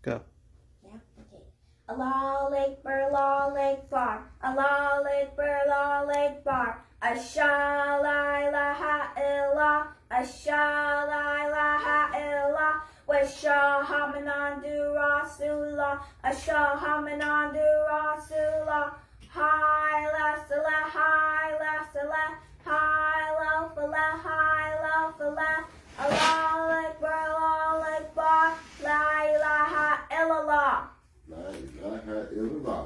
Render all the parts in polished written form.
Go. Yeah, okay. Allah Akbar, Allah Akbar, Ashhadu la ilaha illallah, Ashhadu la ilaha illallah, wa ashhadu anna Rasulullah, Ashhadu anna Rasulullah, Hayla salah, Hayla salah, Hayla falah, Hayla falah, Allah Akbar, La ilaha illallah. La ilaha illallah.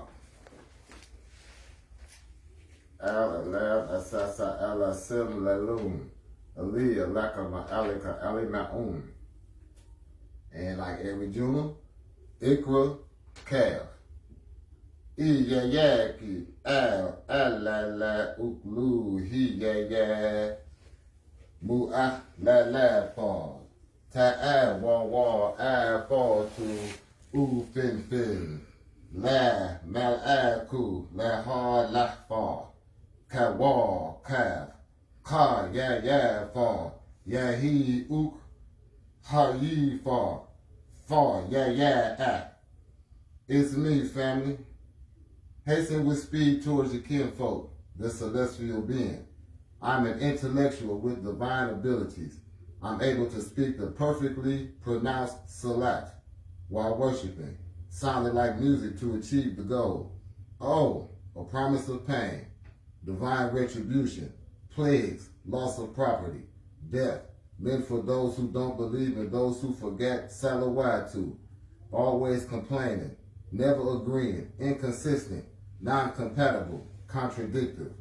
Al-Alab Asasa Al-Asim Lalum Ali Alaka Ma'alika Ali Ma'un. And like every Jumah, Ikra Calf. Iyayaki Al-Alala Uklu Hiyaya Mu'ah La Fa. Ta'a wa fa tu fin la mal'aku la ha la fa ka wa ka ya fa ya he uk ha ye fa ya. It's me, family. Hasten with speed towards your kinfolk, the celestial being. I'm an intellectual with divine abilities. I'm able to speak the perfectly pronounced salat while worshiping, sounding like music to achieve the goal. Oh, a promise of pain, divine retribution, plagues, loss of property, death, meant for those who don't believe and those who forget salawatu, always complaining, never agreeing, inconsistent, non-compatible, contradictory.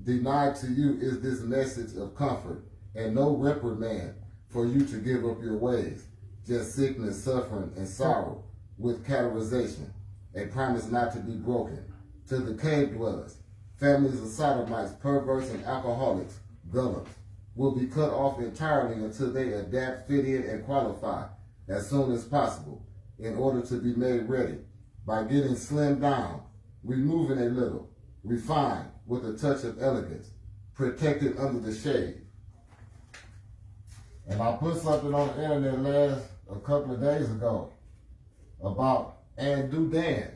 Denied to you is this message of comfort and no reprimand for you to give up your ways, just sickness, suffering, and sorrow with categorization, a promise not to be broken. To the cave dwellers, families of sodomites, perverts, and alcoholics, gullibles, will be cut off entirely until they adapt, fit in, and qualify as soon as possible in order to be made ready by getting slimmed down, removing a little, refined with a touch of elegance, protected under the shade. And I put something on the internet a couple of days ago about anduudan,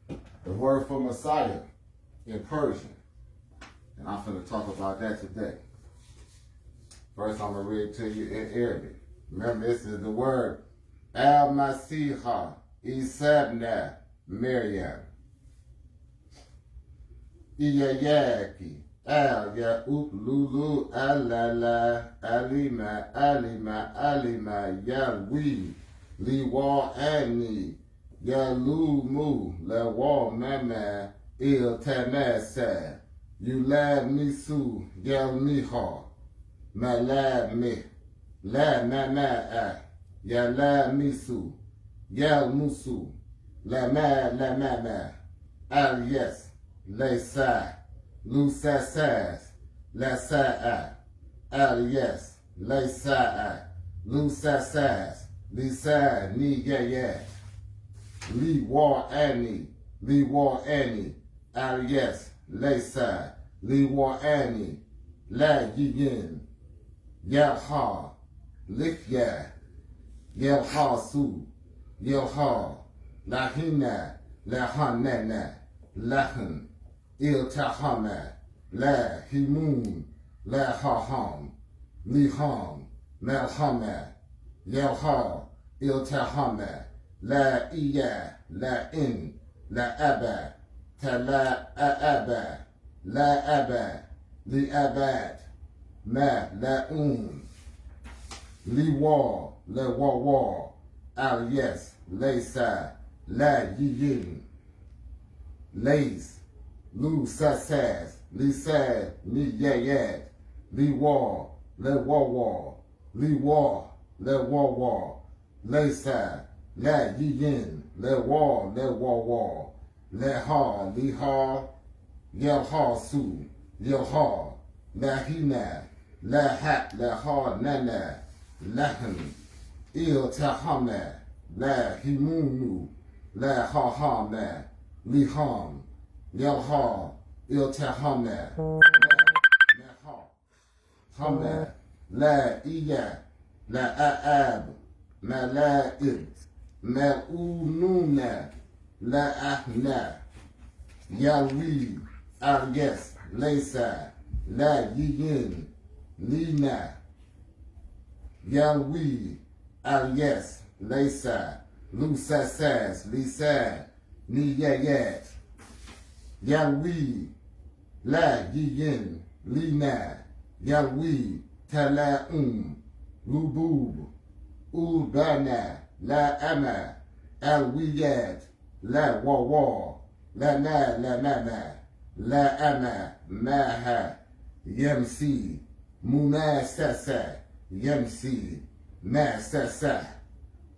the word for Messiah in Persian. And I'm going to talk about that today. First, I'm going to read it to you in Arabic. Remember, this is the word Al-Masiha Isabna Maryam. Iyayaki. Ya lulu alala alima ya liwa ani ya lumu lawa mama il tamasa yulab nisu yal niha malab mi la mama ya la misu yal musu la mama al yes laysa Lusasas, Lasa'a, Alias, Laysa'a, Lusasas, Lisa, Nii Nabiii, Li War Ani, Alias, Laysa, Li War Ani, La Yin, Yalha, Likya, Yalha Su, Yalha, Lahina, Lahanana, Lahan. Iltahama, La Himun, La Haham, Liham, Malhama, Yalha, Iltahama, La Iya, La In, La Abba, Tala Aba, La Abba, Li Abad, Ma La Li War, La War, Al Yes, Laysa, La Yin, Lays, Lu Sasas, Lisa, Nii Nabiii, Li War, Le War, Li War, Le War, Laysa, La Yin, Le War, Le Ha, Li Ha, Yel Ha Su, Yel Ha, La Hina, La Ha, La Ha Nana, Lahan, Il Tahama, La Himunu, La Ha Hama, Li Ham, Yalha, Iltahama, Naha, Hama, La Iya, La Aab, Mala'ib, Ma'ununa la'ahna. Yahweh al-yes laysa la-yin lina. Yahweh al-yes laysa lusasas lisa niyayat. Yahweh la-yin lina. Yahweh tala'um lubub ubana la-ama al-wiyat la-wawa la-na la-mama la-ama maha yamsi munasasa yamsi masasa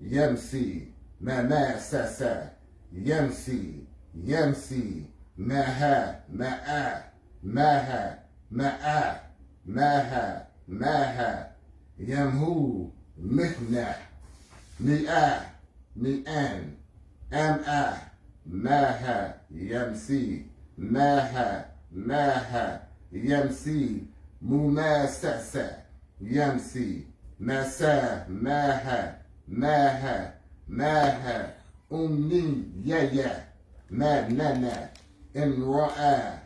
yamsi mamasasa yamsi yamsi maha ma'a maha ma'a maha maha yamhu mihna mi'a mi'an am'a maha yamsi maha maha yamsi mumasasa yamsi masa maha maha maha yaya manana imra'a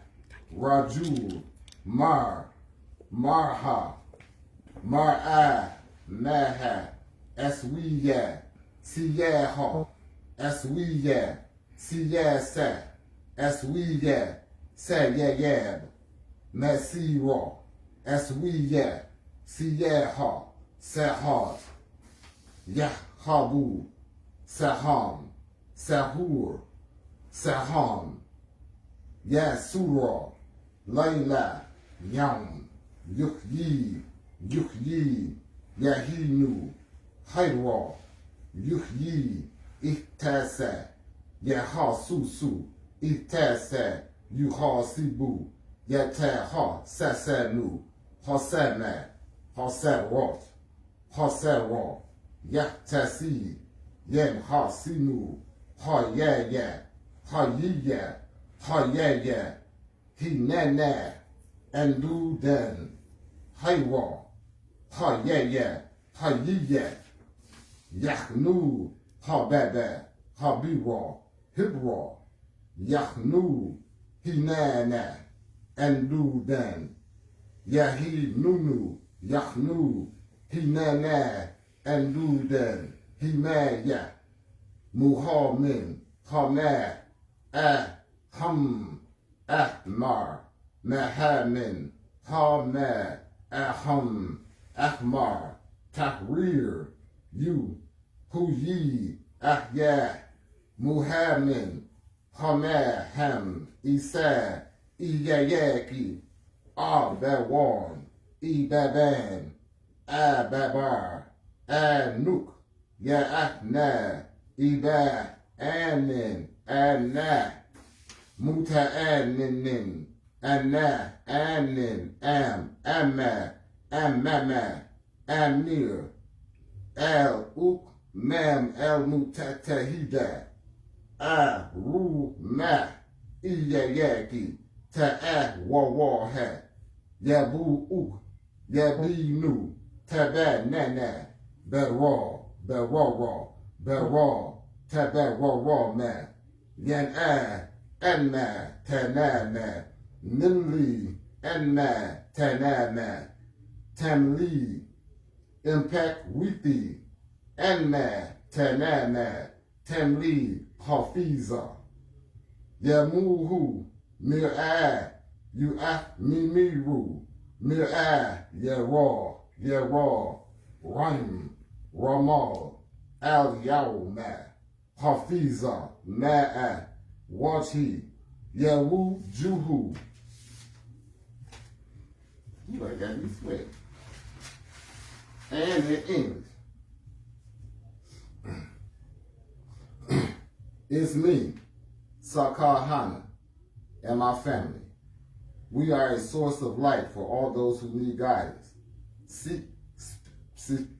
rajul marha mar'a maha aswiya siyaha aswiya siyasa aswiya sayayab masira aswiya siyaha sahat yahhabu saham sahur saham yasura layla yam yuhyi yuhyi yahinu hayra yuhyi ihtasa yahasusu ihtasa yuhasibu yataha sasanu hasana hasarat hasara yahtasi yamhasinu hayaya hayiya hayaya hinana anduudan hayra hayaya hayiya yahnu hababa habira hibra yahnu hinana anduudan yahinunu yahnu hinana anduudan himaya muhamin hama aham ahmar mahamin hama aham ahmar tahrir you huyi ahya muhamin hamaham isa iyayaki abawan ibaban ababar anuk ya ahna iba anin anna muta'annin anna anin amma amama amir al ukmam al mutatahida aruma iyayaki ta'ahwawaha yabu'uk yabinu tabanana bara barara bara tabararama yan'a anna tanama nimli anna tanama tamli impact withi anna tanama tamli hafiza yamuhu mir'a yu'ah mimiru mir'a yara Ram Ramal Al Yawma Hafiza Ma'a Wati Yawu Juhu. You ain't got me sweat. And in English. It's me, Sakar Hana, and my family. We are a source of light for all those who need guidance.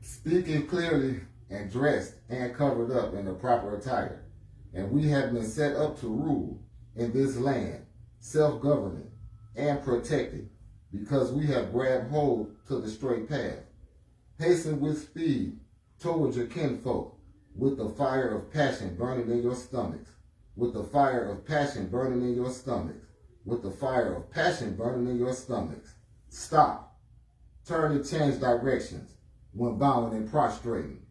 Speaking clearly and dressed and covered up in the proper attire. And we have been set up to rule in this land, self-governing and protected, because we have grabbed hold to the straight path. Hasten with speed towards your kinfolk, with the fire of passion burning in your stomachs, with the fire of passion burning in your stomachs, with the fire of passion burning in your stomachs. Stop. Turn and change directions when bowing and prostrating.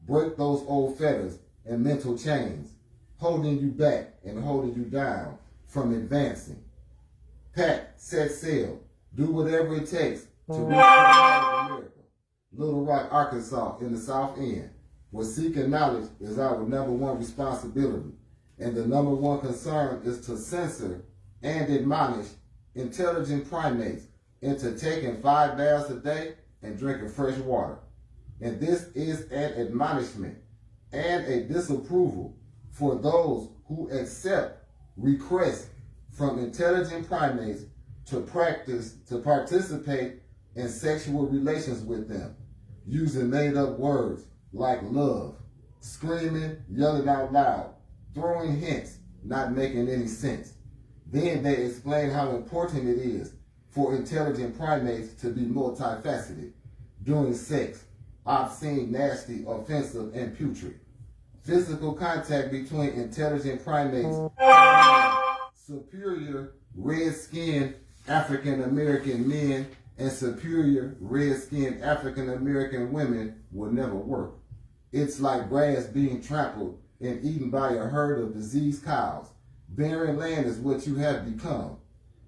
Break those old fetters and mental chains, holding you back and holding you down from advancing. Pack, set sail, do whatever it takes to reach the height of America. Little Rock, Arkansas, in the South End, where seeking knowledge is our #1 responsibility, and the #1 concern is to censor and admonish intelligent primates into taking 5 baths a day and drinking fresh water. And this is an admonishment and a disapproval for those who accept requests from intelligent primates to participate in sexual relations with them, using made-up words like love, screaming, yelling out loud, throwing hints, not making any sense. Then they explain how important it is for intelligent primates to be multifaceted during sex, obscene, nasty, offensive, and putrid. Physical contact between intelligent primates and superior red-skinned African-American men and superior red-skinned African-American women will never work. It's like grass being trampled and eaten by a herd of diseased cows. Barren land is what you have become.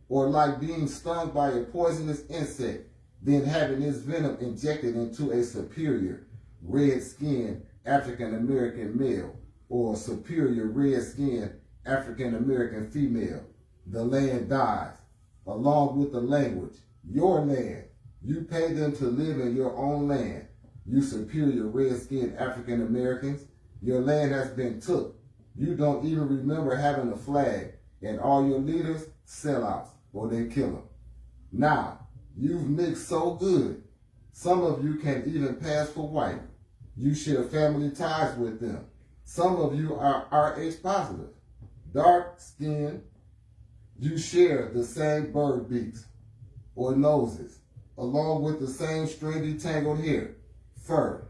Or like being stung by a poisonous insect, then having its venom injected into a superior red-skinned African-American male or superior red-skinned African-American female. The land dies, along with the language. Your land. You pay them to live in your own land. You superior red-skinned African-Americans, your land has been took. You don't even remember having a flag, and all your leaders, sellouts, or they kill them. Now, you've mixed so good, some of you can even pass for white. You share family ties with them. Some of you are Rh positive. Dark skin, you share the same bird beaks or noses, along with the same stringy tangled hair, fur.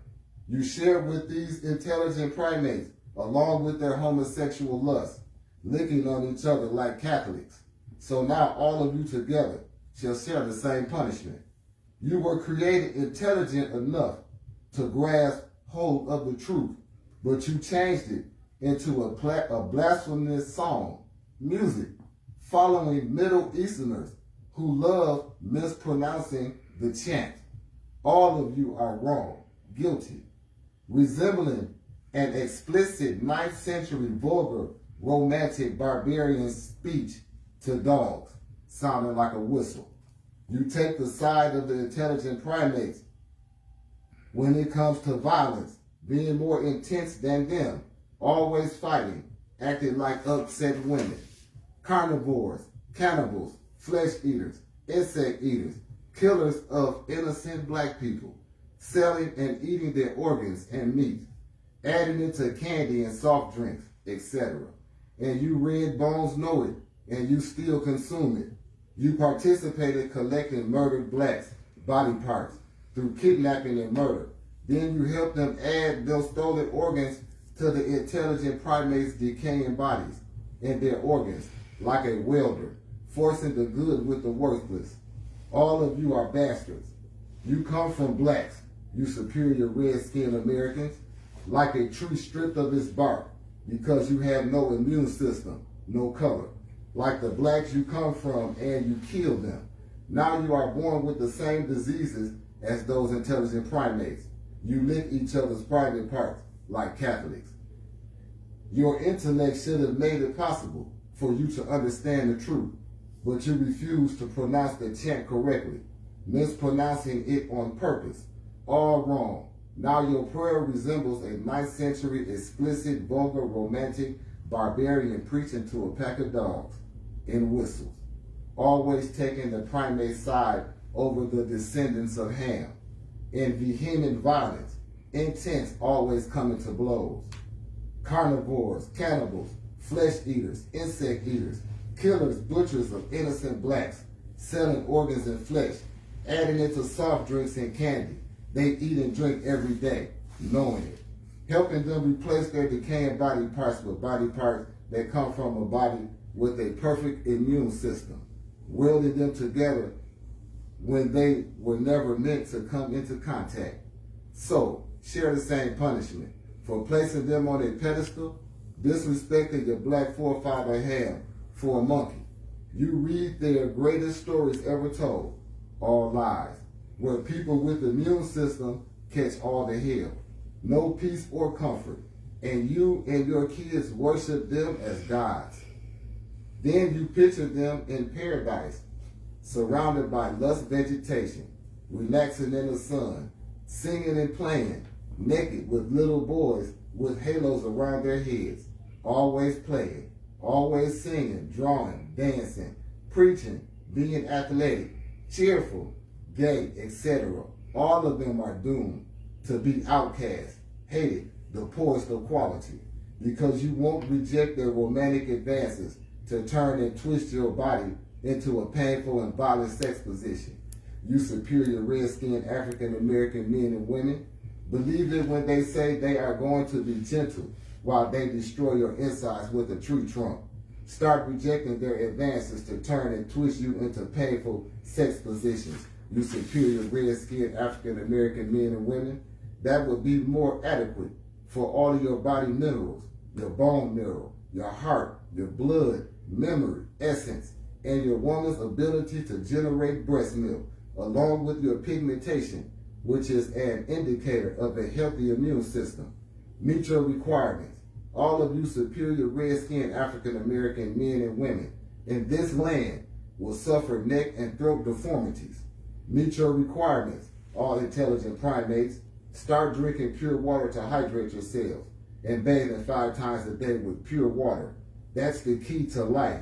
You share with these intelligent primates, along with their homosexual lust, licking on each other like Catholics. So now all of you together shall share the same punishment. You were created intelligent enough to grasp hold of the truth, but you changed it into a blasphemous song, music, following Middle Easterners who love mispronouncing the chant. All of you are wrong, guilty, resembling an explicit 9th century vulgar, romantic, barbarian speech to dogs, sounding like a whistle. You take the side of the intelligent primates when it comes to violence, being more intense than them, always fighting, acting like upset women. Carnivores, cannibals, flesh eaters, insect eaters, killers of innocent black people, selling and eating their organs and meat, adding it to candy and soft drinks, etc. And you red bones know it, and you still consume it. You participated collecting murdered blacks' body parts through kidnapping and murder. Then you helped them add those stolen organs to the intelligent primates' decaying bodies and their organs, like a welder, forcing the good with the worthless. All of you are bastards. You come from blacks, you superior red-skinned Americans, like a tree stripped of its bark, because you have no immune system, no color. Like the blacks you come from, and you kill them. Now you are born with the same diseases as those intelligent primates. You lick each other's private parts like Catholics. Your intellect should have made it possible for you to understand the truth, but you refuse to pronounce the chant correctly, mispronouncing it on purpose. All wrong. Now your prayer resembles a 9th century explicit, vulgar, romantic, barbarian preaching to a pack of dogs in whistles, always taking the primate side over the descendants of Ham. In vehement violence, intense, always coming to blows. Carnivores, cannibals, flesh eaters, insect eaters, killers, butchers of innocent blacks, selling organs and flesh, adding it to soft drinks and candy. They eat and drink every day, knowing it. helping them replace their decaying body parts with body parts that come from a body with a perfect immune system, welding them together when they were never meant to come into contact. So, share the same punishment for placing them on a pedestal, disrespecting your black forefather Ham for a monkey. You read their greatest stories ever told, all lies, where people with the immune system catch all the hell, no peace or comfort, and you and your kids worship them as gods. Then you picture them in paradise, surrounded by lush vegetation, relaxing in the sun, singing and playing, naked with little boys with halos around their heads, always playing, always singing, drawing, dancing, preaching, being athletic, cheerful, gay, etc. All of them are doomed to be outcast, hated, the poorest of quality, because you won't reject their romantic advances to turn and twist your body into a painful and violent sex position. You superior red-skinned African-American men and women, believe it when they say they are going to be gentle while they destroy your insides with a tree trunk. Start rejecting their advances to turn and twist you into painful sex positions. You superior red-skinned African-American men and women, that would be more adequate for all of your body minerals, your bone marrow, your heart, your blood, memory, essence, and your woman's ability to generate breast milk, along with your pigmentation, which is an indicator of a healthy immune system. Meet your requirements. All of you superior red-skinned African-American men and women in this land will suffer neck and throat deformities. Meet your requirements, all intelligent primates. Start drinking pure water to hydrate yourselves and bathing 5 times a day with pure water. That's the key to life.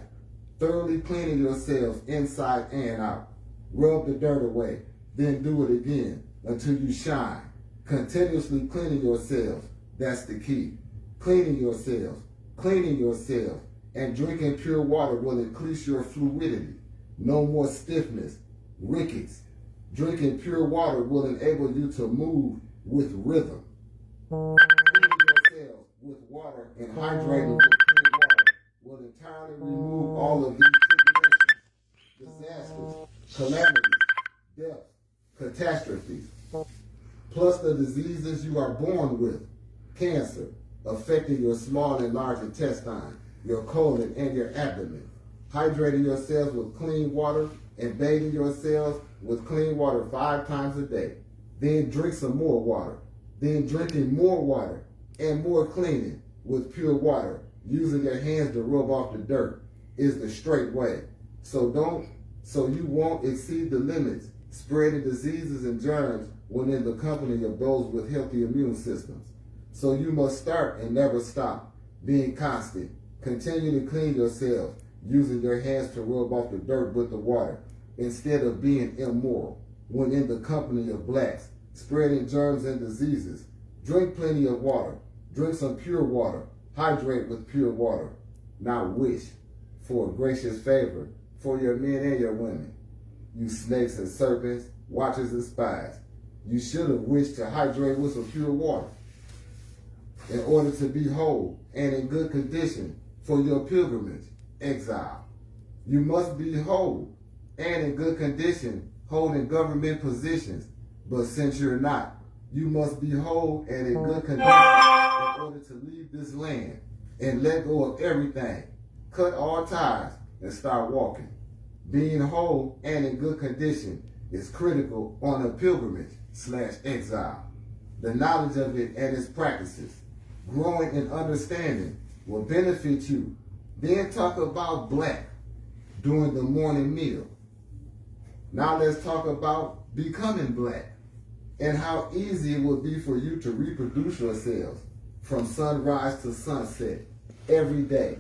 Thoroughly cleaning yourselves inside and out. Rub the dirt away, then do it again until you shine. Continuously cleaning yourselves. That's the key. Cleaning yourselves, and drinking pure water will increase your fluidity. No more stiffness, rickets. Drinking pure water will enable you to move with rhythm. Cleaning yourselves with water and hydrating with pure water will entirely remove all of these tribulations, disasters, calamities, death, catastrophes, plus the diseases you are born with, cancer, affecting your small and large intestine, your colon, and your abdomen. Hydrating yourselves with clean water and bathing yourselves with clean water 5 times a day. Then drink some more water. Then drinking more water and more cleaning with pure water, using your hands to rub off the dirt, is the straight way. So you won't exceed the limits, spreading diseases and germs when in the company of those with healthy immune systems. So you must start and never stop, being constant. Continue to clean yourselves, using your hands to rub off the dirt with the water, instead of being immoral when in the company of blacks, spreading germs and diseases. Drink plenty of water. Drink some pure water. Hydrate with pure water. Now wish for a gracious favor for your men and your women. You snakes and serpents, watchers and spies. You should have wished to hydrate with some pure water in order to be whole and in good condition for your pilgrimage, exile. You must be whole and in good condition, holding government positions. But since you're not, you must be whole and in good condition in order to leave this land and let go of everything. Cut all ties and start walking. Being whole and in good condition is critical on a pilgrimage/exile. The knowledge of it and its practices, growing in understanding, will benefit you. Then talk about black during the morning meal. Now let's talk about becoming black and how easy it will be for you to reproduce yourselves from sunrise to sunset every day,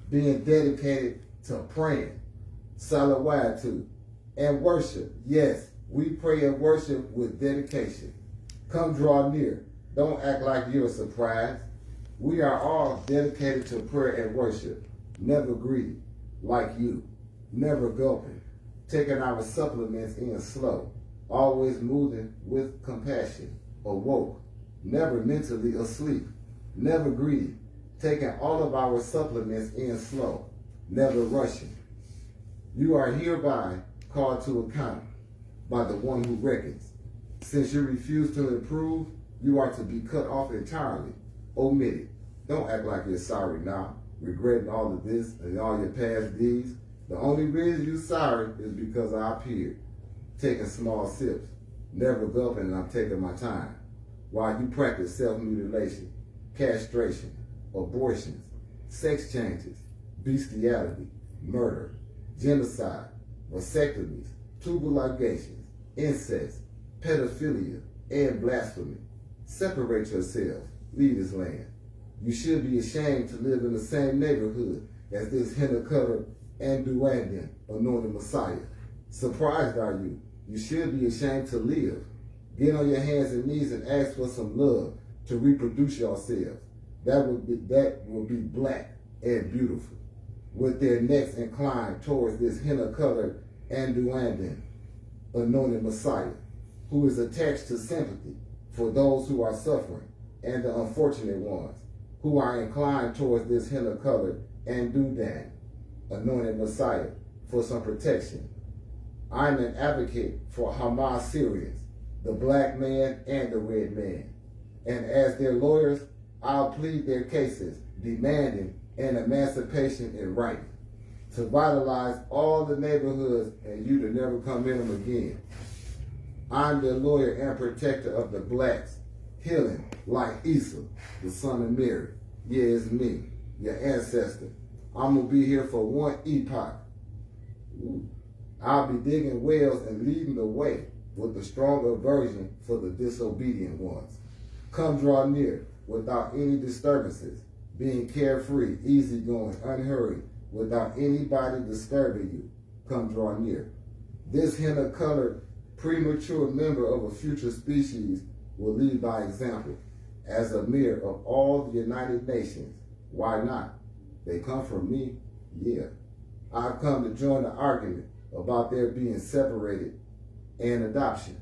being dedicated to praying, salawatu, and worship. Yes, we pray and worship with dedication. Come draw near. Don't act like you're surprised. We are all dedicated to prayer and worship, never greedy, like you, never gulping, taking our supplements in slow, always moving with compassion, awoke, never mentally asleep, never greedy, taking all of our supplements in slow, never rushing. You are hereby called to account by the one who reckons. Since you refuse to improve, you are to be cut off entirely, omitted. Don't act like you're sorry now, regretting all of this and all your past deeds. The only reason you're sorry is because I appeared, taking small sips, never gulping, and I'm taking my time, while you practice self-mutilation, castration, abortions, sex changes, bestiality, murder, genocide, vasectomies, tubal ligations, incest, pedophilia, and blasphemy. Separate yourselves. Leave this land. You should be ashamed to live in the same neighborhood as this henna-colored anduudan anointed Messiah. Surprised are you? You should be ashamed to live. Get on your hands and knees and ask for some love to reproduce yourselves. That will be black and beautiful, with their necks inclined towards this henna-colored anduudan anointed Messiah, who is attached to sympathy for those who are suffering and the unfortunate ones who are inclined towards this henna-colored anduudan anointed Messiah for some protection. I'm an advocate for Hamas Syrians, the black man and the red man. And as their lawyers, I'll plead their cases, demanding an emancipation in writing, to vitalize all the neighborhoods and you to never come in them again. I'm the lawyer and protector of the blacks, healing like Esau, the son of Mary. Yeah, it's me, your ancestor. I'm going to be here for one epoch. I'll be digging wells and leading the way with the stronger version for the disobedient ones. Come draw near without any disturbances, being carefree, easygoing, unhurried, without anybody disturbing you. Come draw near. This henna-colored, premature member of a future species will lead by example as a mirror of all the United Nations. Why not? They come from me? Yeah. I've come to join the argument about their being separated and adoption.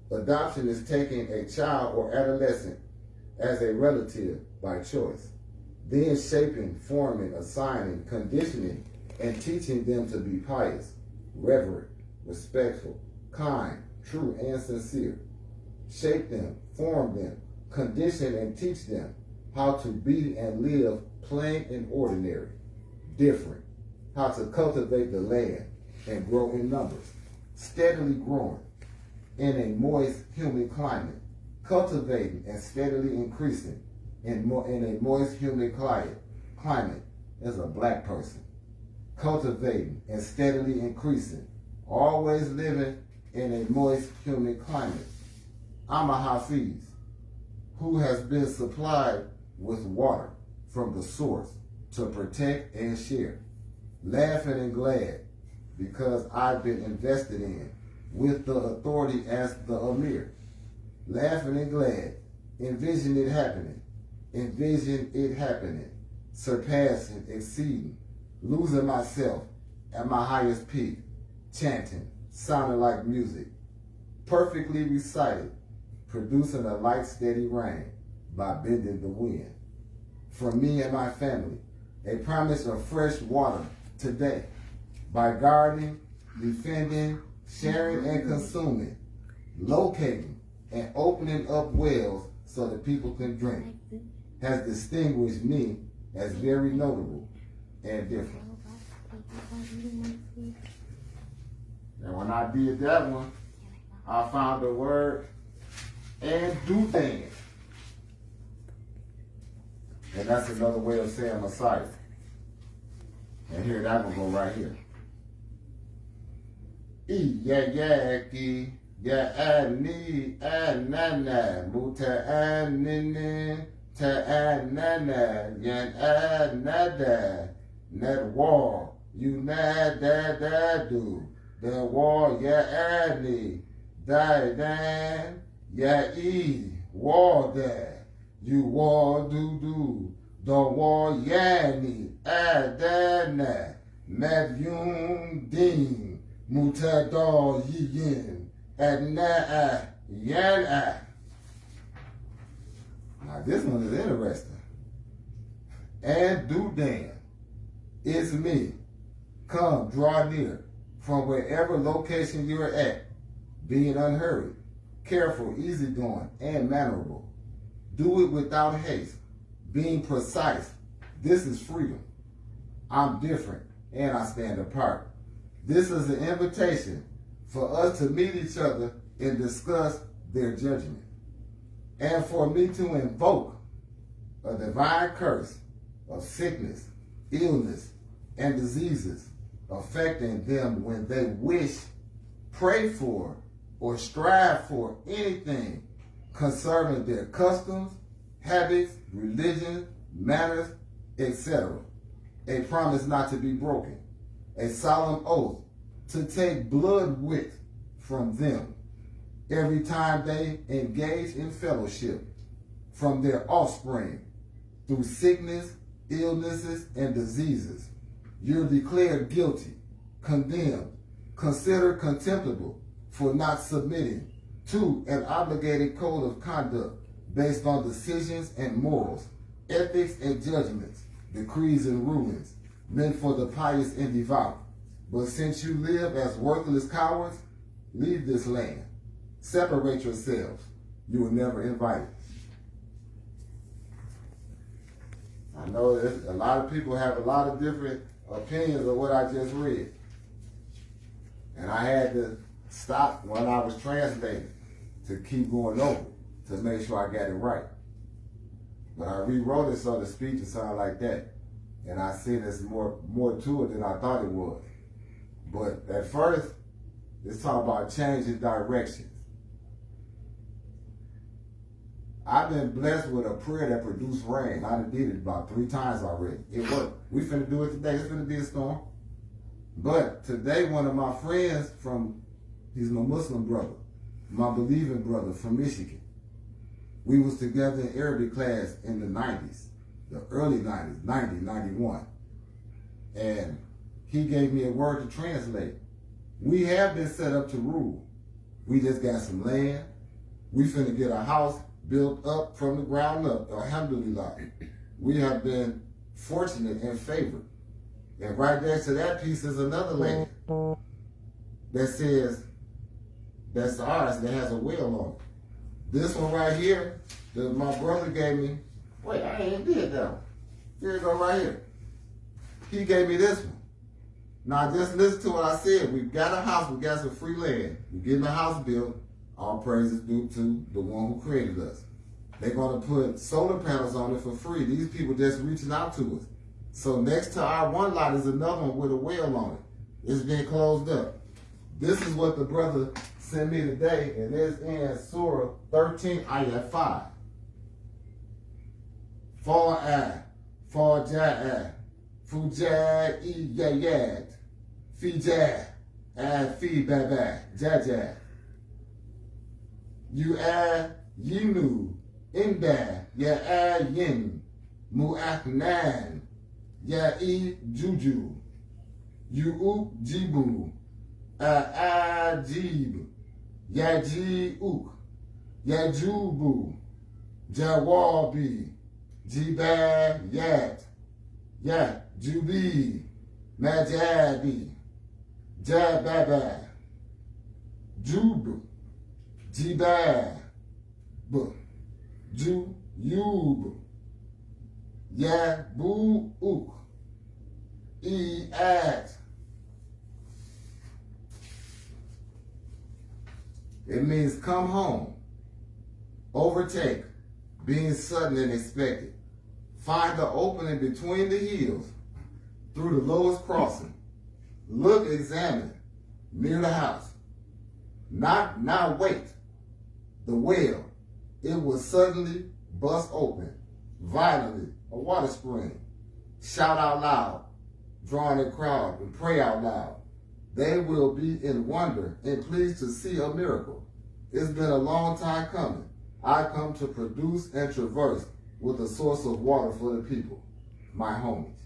Adoption is taking a child or adolescent as a relative by choice, then shaping, forming, assigning, conditioning, and teaching them to be pious, reverent, respectful, kind, true, and sincere. Shape them, form them, condition and teach them how to be and live plain and ordinary, different, how to cultivate the land and grow in numbers, steadily growing in a moist, humid climate, cultivating and steadily increasing in a moist, humid climate as a black person, cultivating and steadily increasing, always living in a moist, humid climate. I'm a Hafiz who has been supplied with water from the source to protect and share, laughing and glad because I've been invested in with the authority as the Amir. Laughing and glad, envision it happening, surpassing, exceeding, losing myself at my highest peak, chanting, sounding like music, perfectly recited, producing a light, steady rain by bending the wind. From me and my family, a promise of fresh water today by gardening, defending, sharing, and consuming, locating and opening up wells so that people can drink, has distinguished me as very notable and different. And when I did that one, I found the word anduudan. And that's another way of saying Messiah. And here, that one go right here. Nii Nabiii, net war, you nadadadu, the war, Nii Nabiii, war there, you war do, the war yani, adana, medyum din, mutador yin, adna yana. Now this one is interesting. Anduudan, it's me. Come, draw near from wherever location you're at, being unhurried, careful, easygoing, and mannerable. Do it without haste, being precise. This is freedom. I'm different, and I stand apart. This is an invitation for us to meet each other and discuss their judgment, and for me to invoke a divine curse of sickness, illness, and diseases affecting them when they wish, pray for, or strive for anything concerning their customs, habits, religion, manners, etc. A promise not to be broken, a solemn oath to take blood with from them every time they engage in fellowship from their offspring through sickness, illnesses, and diseases. You're declared guilty, condemned, considered contemptible for not submitting to an obligated code of conduct based on decisions and morals, ethics and judgments, decrees and rulings meant for the pious and devout. But since you live as worthless cowards, leave this land. Separate yourselves. You were never invited. I know a lot of people have a lot of different opinions of what I just read. And I had to stop when I was translating to keep going over to make sure I got it right. But I rewrote it so the speech would sound like that. And I see there's more to it than I thought it was. But at first, it's talking about changing directions. I've been blessed with a prayer that produced rain. I done did it about 3 times already. It worked. We finna do it today. It's finna be a storm. But today, one of my friends he's my Muslim brother, my believing brother from Michigan. We was together in Arabic class in the 90s, the early 90s, 90, 91. And he gave me a word to translate. We have been set up to rule. We just got some land. We finna get a house built up from the ground up. Alhamdulillah. We have been fortunate and favored. And right next to that piece is another lady that says, that's ours, that has a well on it. This one right here, that my brother gave me, wait, I ain't did that one. Here you go right here. He gave me this one. Now just listen to what I said. We've got a house, we got some free land. We're getting a house built. All praises due to the one who created us. They're going to put solar panels on it for free. These people just reaching out to us. So next to our one lot is another one with a well on it. It's been closed up. This is what the brother sent me today, and it's in Surah 13, Ayat 5. Fa'ah, Fa'ja'a, Fuja'iyayat, Fija, and Fi-baba, Jaja. Yinu, Inda, Yin, Mu'aknan, Juju, Jibu, Ajib, Yaji'uk, Yajubu, Jawabi, Jibayat, Jubi, Majabi, Jababa, Jub, Jibab, Juyub, Yabu'uk, Iat. It means come home, overtake, being sudden and expected. Find the opening between the hills, through the lowest crossing. Look, examine, near the house. Now wait. The well, it will suddenly bust open, violently, a water spring. Shout out loud, drawing a crowd, and pray out loud. They will be in wonder and pleased to see a miracle. It's been a long time coming. I come to produce and traverse with a source of water for the people, my homies,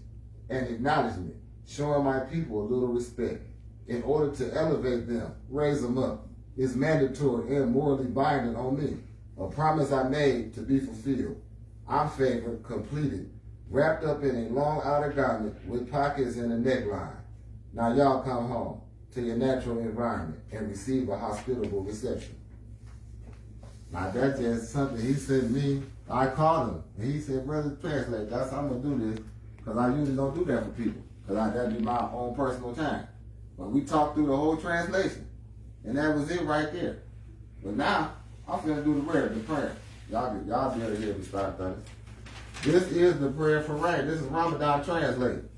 and acknowledgement, showing my people a little respect. In order to elevate them, raise them up, is mandatory and morally binding on me, a promise I made to be fulfilled. I'm favored, completed, wrapped up in a long outer garment with pockets and a neckline. Now y'all come home to your natural environment and receive a hospitable reception. Now that's just something he sent me. I called him and he said, brother, translate. That's how I'm gonna do this, because I usually don't do that for people, because that'd be my own personal time. But we talked through the whole translation, and that was it right there. But now I'm gonna do the prayer. Y'all be able to hear me start that. This is the prayer for rain. This is Ramadan translated.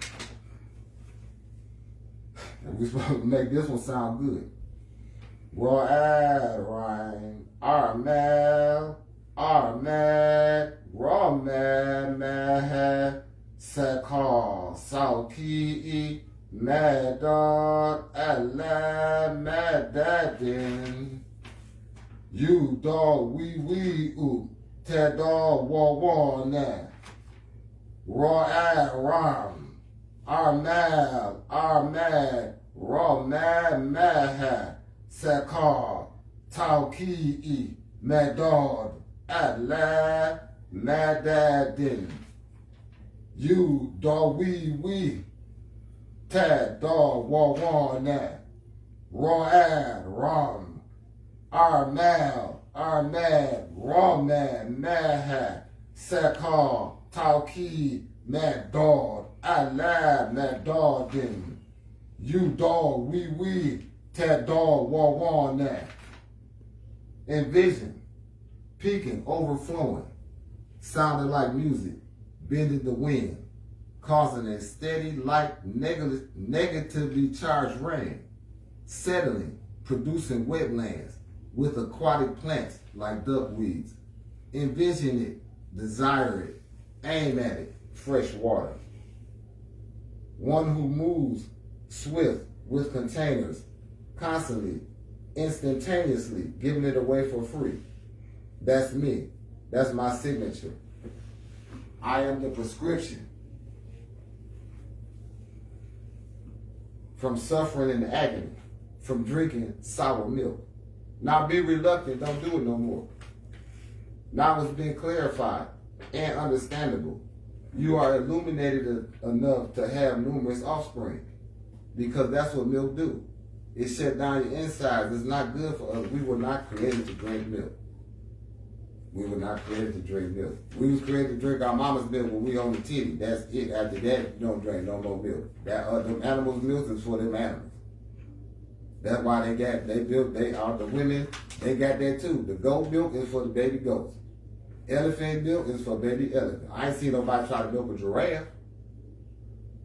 And we're supposed to make this one sound good. Ra'ad rain, Armel, Ramad, Mah, Sakar, Sauki, Madad, Allah, Madadin. You dog we Ted dog war na. Ra'ad ram. Armad, Ramad, Mah, Sakar, Tauki, Madad, Allah, Madadin. You dog we Tad dog war na. Ra'ad ram. Armad, Ramad, Mah, Sakar, Tauki, Madad, Allah, Madadin. You dog we Tad dog war na. Envision, peaking, overflowing, sounding like music, bending the wind, causing a steady, light, negatively charged rain, settling, producing wetlands with aquatic plants like duckweeds. Envision it, desire it, aim at it, fresh water. One who moves swift with containers, constantly, instantaneously, giving it away for free. That's me. That's my signature. I am the prescription from suffering and agony, from drinking sour milk. Now be reluctant, don't do it no more. Now it's been clarified and understandable. You are illuminated enough to have numerous offspring, because that's what milk do. It shut down your insides. It's not good for us. We were not created to drink milk. We were not created to drink milk. We was created to drink our mama's milk when we on the titty. That's it. After that, you don't drink no more milk. Them animals' milk is for them animals. That's why the women, they got that too. The goat milk is for the baby goats. Elephant milk is for baby elephant. I ain't seen nobody try to milk a giraffe.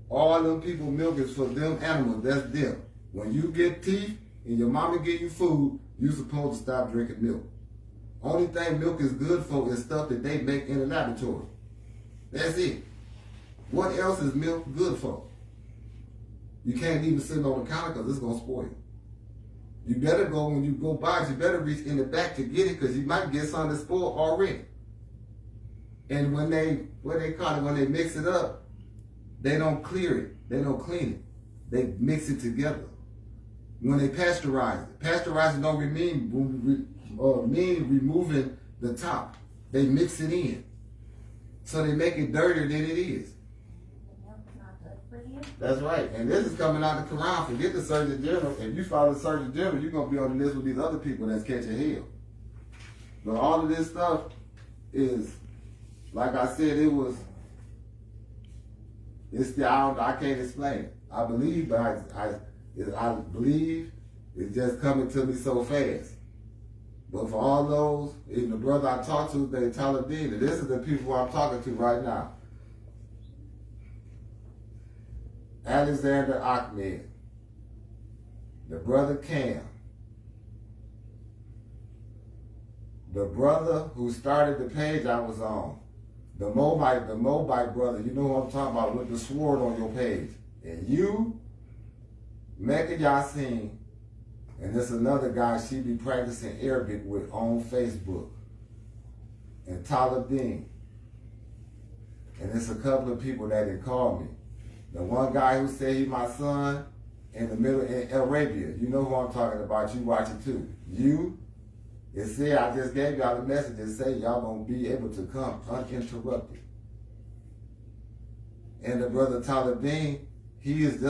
All them people milk is for them animals. That's them. When you get teeth and your mama give you food, you supposed to stop drinking milk. Only thing milk is good for is stuff that they make in the laboratory. That's it. What else is milk good for? You can't even sit on the counter because it's going to spoil you. You better go, when you go buy it, you better reach in the back to get it, because you might get something that's spoiled already. And when they mix it up, they don't clear it. They don't clean it. They mix it together. When they pasteurize it, pasteurizing don't mean removing the top. They mix it in. So they make it dirtier than it is. That's right. And this is coming out the Quran. Forget the Surgeon General. If you follow the Surgeon General, you're going to be on the list with these other people that's catching hell. But all of this stuff is, like I said, I can't explain it. I believe, but I believe it's just coming to me so fast. But for all those, even the brother I talked to, they Taladin, and this is the people I'm talking to right now. Alexander Ahmed, the brother Cam, the brother who started the page I was on, the Moabite brother, you know who I'm talking about, with the sword on your page, and you, Mecca Yasin, and there's another guy she be practicing Arabic with on Facebook, and Taladin, and there's a couple of people that had called me. The one guy who said he my son in the middle in Arabia, you know who I'm talking about. You watch it too. You, It said, I just gave y'all the message that say y'all gonna be able to come uninterrupted. And the brother Talibin, he is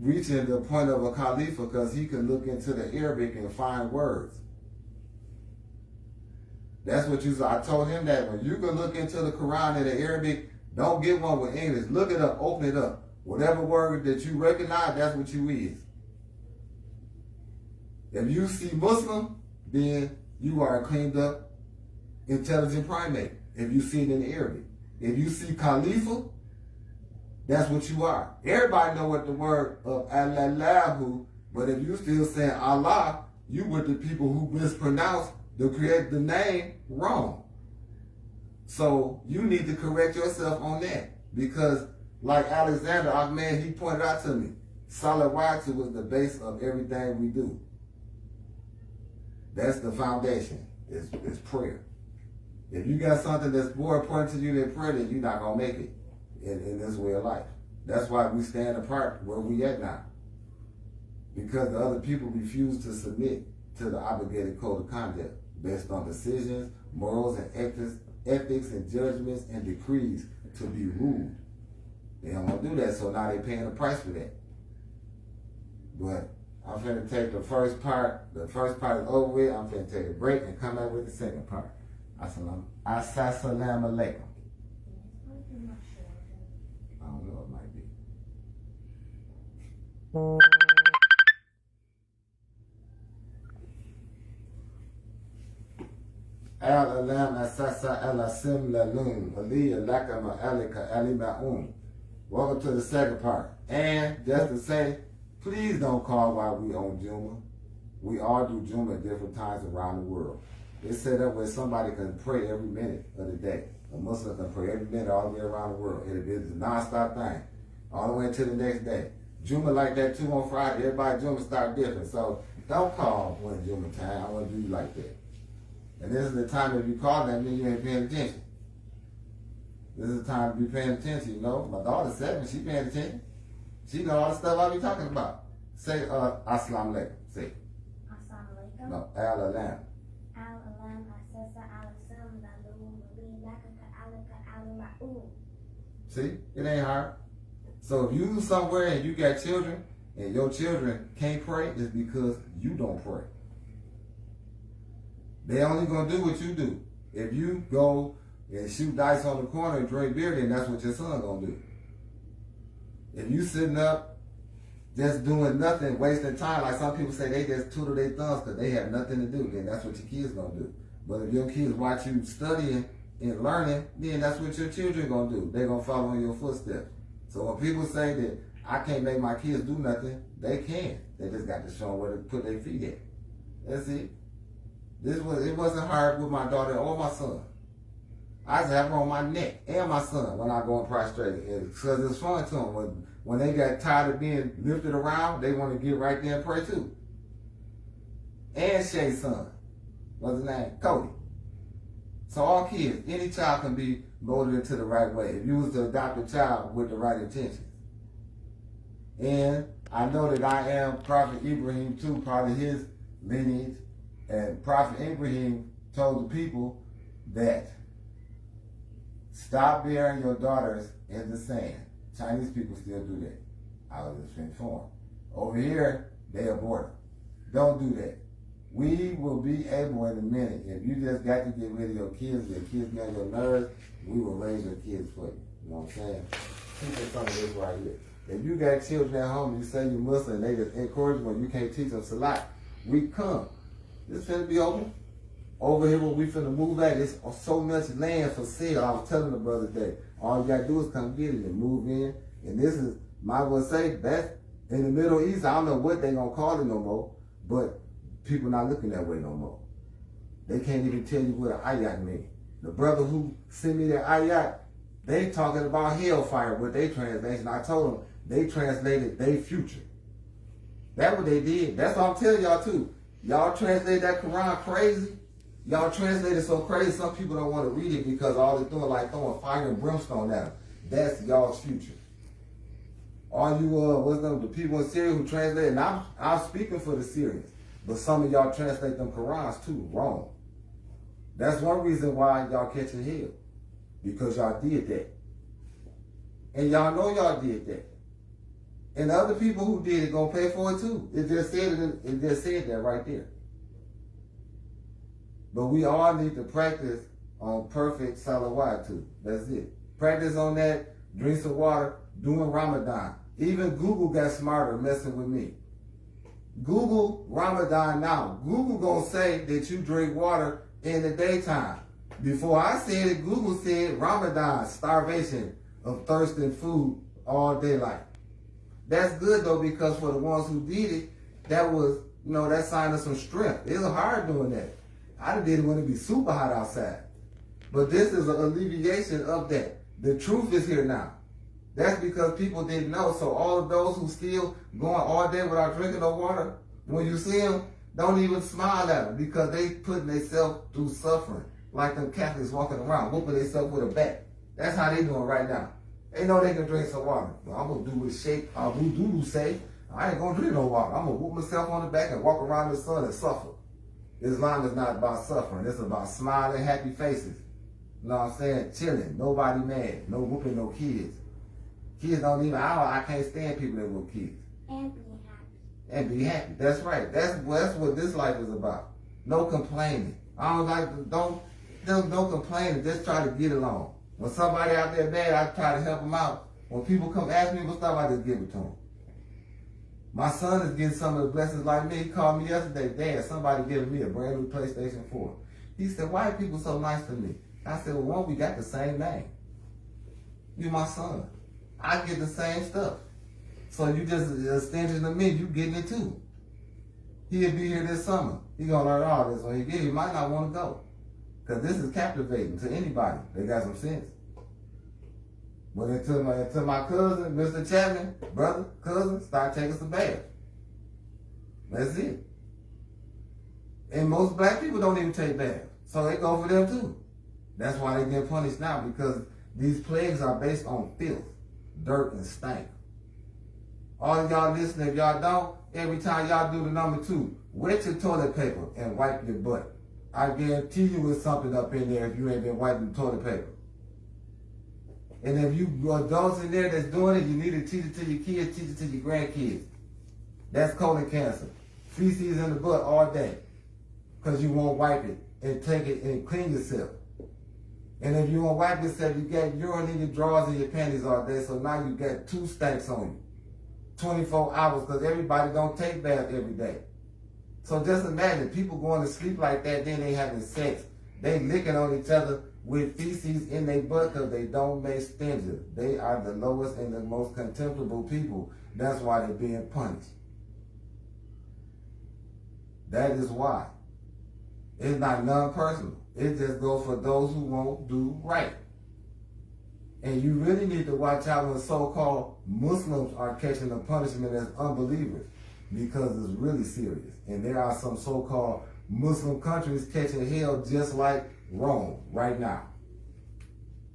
reaching the point of a Khalifa because he can look into the Arabic and find words. That's what I told him that when you can look into the Quran in the Arabic, don't get one with English. Look it up, open it up. Whatever word that you recognize, that's what you is. If you see Muslim, then you are a cleaned up, intelligent primate. If you see it in Arabic. If you see Khalifa, that's what you are. Everybody know what the word of Allahu, but if you still saying Allah, you with the people who mispronounce the name wrong. So you need to correct yourself on that. Because like Alexander Ahmed, he pointed out to me, Salawatu was the base of everything we do. That's the foundation, is prayer. If you got something that's more important to you than prayer, then you're not going to make it in this way of life. That's why we stand apart where we at now. Because the other people refuse to submit to the obligated code of conduct based on decisions, morals, and ethics and judgments and decrees to be ruled. They don't want to do that, so now they're paying the price for that. But I'm finna take the first part. The first part is over with. I'm finna take a break and come back with the second part. Assalamu alaikum. I don't know, it might be. Al-alam asasa al-asim lalun aliyah lakama alika alima'un. Welcome to the second part. And just to say, please don't call while we on Jumah. We all do Jumah at different times around the world. It's set up where somebody can pray every minute of the day. A Muslim can pray every minute all the way around the world. It's a non-stop thing. All the way until the next day. Jumah like that too on Friday. Everybody Jumah start different. So don't call when Jumah time. I want to do you like that. And this is the time if you call that means you ain't paying attention. This is the time to be paying attention, you know. My daughter's 7, she paying attention. She know all the stuff I be talking about. Say Assalamu alaikum. Say. Assalamu alaikum. No, Al-alam. Al-alam asasa al-sam lalum li lakaka alika alima'un. See? It ain't hard. So if you somewhere and you got children and your children can't pray, it's because you don't pray. They only gonna do what you do. If you go and shoot dice on the corner and drink beer, then that's what your son gonna do. If you sitting up just doing nothing, wasting time, like some people say they just twiddle their thumbs because they have nothing to do, then that's what your kids gonna do. But if your kids watch you studying and learning, then that's what your children gonna do. They're gonna follow in your footsteps. So when people say that I can't make my kids do nothing, they can. They just got to show them where to put their feet at. That's it. It wasn't hard with my daughter or my son. I just have her on my neck and my son when I go and prostrate. Because it's fun to them. When they got tired of being lifted around, they want to get right there and pray too. And Shay's son, what's his name? Cody. So all kids, any child can be molded into the right way if you was to adopt a child with the right intentions. And I know that I am Prophet Ibrahim too, part of his lineage. And Prophet Ibrahim told the people that stop burying your daughters in the sand. Chinese people still do that. I was just informed. Over here, they abort them. Don't do that. We will be able in a minute. If you just got to get rid of your kids get on your nerves, we will raise your kids for you. You know what I'm saying? Teach some of this right here. If you got children at home, you say you're Muslim, and they just encourage them, you can't teach them Salat. We come. This finna be open. Over here where we finna move at, there's so much land for sale. I was telling the brother today, all you gotta do is come get it and move in. And this is, might well say, that's in the Middle East. I don't know what they gonna call it no more, but people not looking that way no more. They can't even tell you what an ayat means. The brother who sent me that ayat, they talking about hellfire with their translation. I told them they translated their future. That's what they did. That's what I'm telling y'all too. Y'all translate that Quran crazy. Y'all translate it so crazy, some people don't want to read it because all they're doing like throwing fire and brimstone at them. That's y'all's future. All you, the people in Syria who translate, and I'm speaking for the Syrians. But some of y'all translate them Qurans too wrong. That's one reason why y'all catching hell. Because y'all did that. And y'all know y'all did that. And the other people who did it gonna pay for it too. It just said that right there. But we all need to practice on perfect salawat too. That's it. Practice on that, drink some water, doing Ramadan. Even Google got smarter messing with me. Google Ramadan now. Google gonna say that you drink water in the daytime. Before I said it, Google said Ramadan, starvation of thirst and food all daylight. That's good though, because for the ones who did it, that was, that sign of some strength. It was hard doing that. I did it when it be super hot outside. But this is an alleviation of that. The truth is here now. That's because people didn't know. So all of those who still going all day without drinking no water, when you see them, don't even smile at them because they putting themselves through suffering. Like them Catholics walking around, whooping themselves with a bat. That's how they doing right now. They know they can drink some water. Well, I'm going to do what Sheikh Abu Dulu say. I ain't going to drink no water. I'm going to whoop myself on the back and walk around in the sun and suffer. Islam is not about suffering. It's about smiling, happy faces. You know what I'm saying? Chilling. Nobody mad. No whooping no kids. Kids don't even, I can't stand people that whoop kids. And be happy. And be happy. That's right. That's what this life is about. No complaining. Don't complain. Just try to get along. When somebody out there bad, I try to help them out. When people come ask me for stuff, I just give it to them. My son is getting some of the blessings like me. He called me yesterday, Dad, somebody giving me a brand new PlayStation 4. He said, why are people so nice to me? I said, well, one, we got the same name. You my son. I get the same stuff. So you just an extension of me, you getting it too. He'll be here this summer. He gonna learn all this. When he get here, he might not want to go. Because this is captivating to anybody that got some sense. But until my cousin, Mr. Chapman, brother, cousin, start taking some baths. That's it. And most black people don't even take baths. So they go for them too. That's why they get punished now, because these plagues are based on filth, dirt, and stank. All of y'all listening, if y'all don't, every time y'all do the number 2, wet your toilet paper and wipe your butt. I guarantee you there's something up in there if you ain't been wiping the toilet paper. And if you adults in there that's doing it, you need to teach it to your kids, teach it to your grandkids. That's colon cancer. Feces in the butt all day because you won't wipe it and take it and clean yourself. And if you won't wipe yourself, you got urine in your drawers and your panties all day, so now you got 2 stanks on you. 24 hours, because everybody don't take baths every day. So just imagine, people going to sleep like that, then they having sex. They licking on each other with feces in their butt because they don't make stingers. They are the lowest and the most contemptible people. That's why they're being punished. That is why. It's not non-personal. It just goes for those who won't do right. And you really need to watch out when so-called Muslims are catching the punishment as unbelievers, because it's really serious. And there are some so-called Muslim countries catching hell just like Rome right now.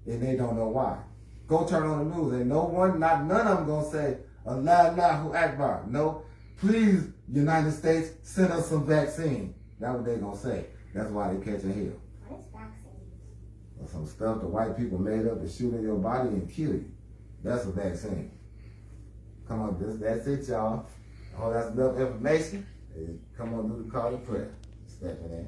And they don't know why. Go turn on the news. And none of them gonna say, Allahu Akbar. No, please, United States, send us some vaccine. That's what they gonna say. That's why they catching hell. What is vaccine? Or some stuff the white people made up to shoot in your body and kill you. That's a vaccine. Come on, that's it, y'all. Oh, that's enough information. Come on, do the call to prayer. Step in there.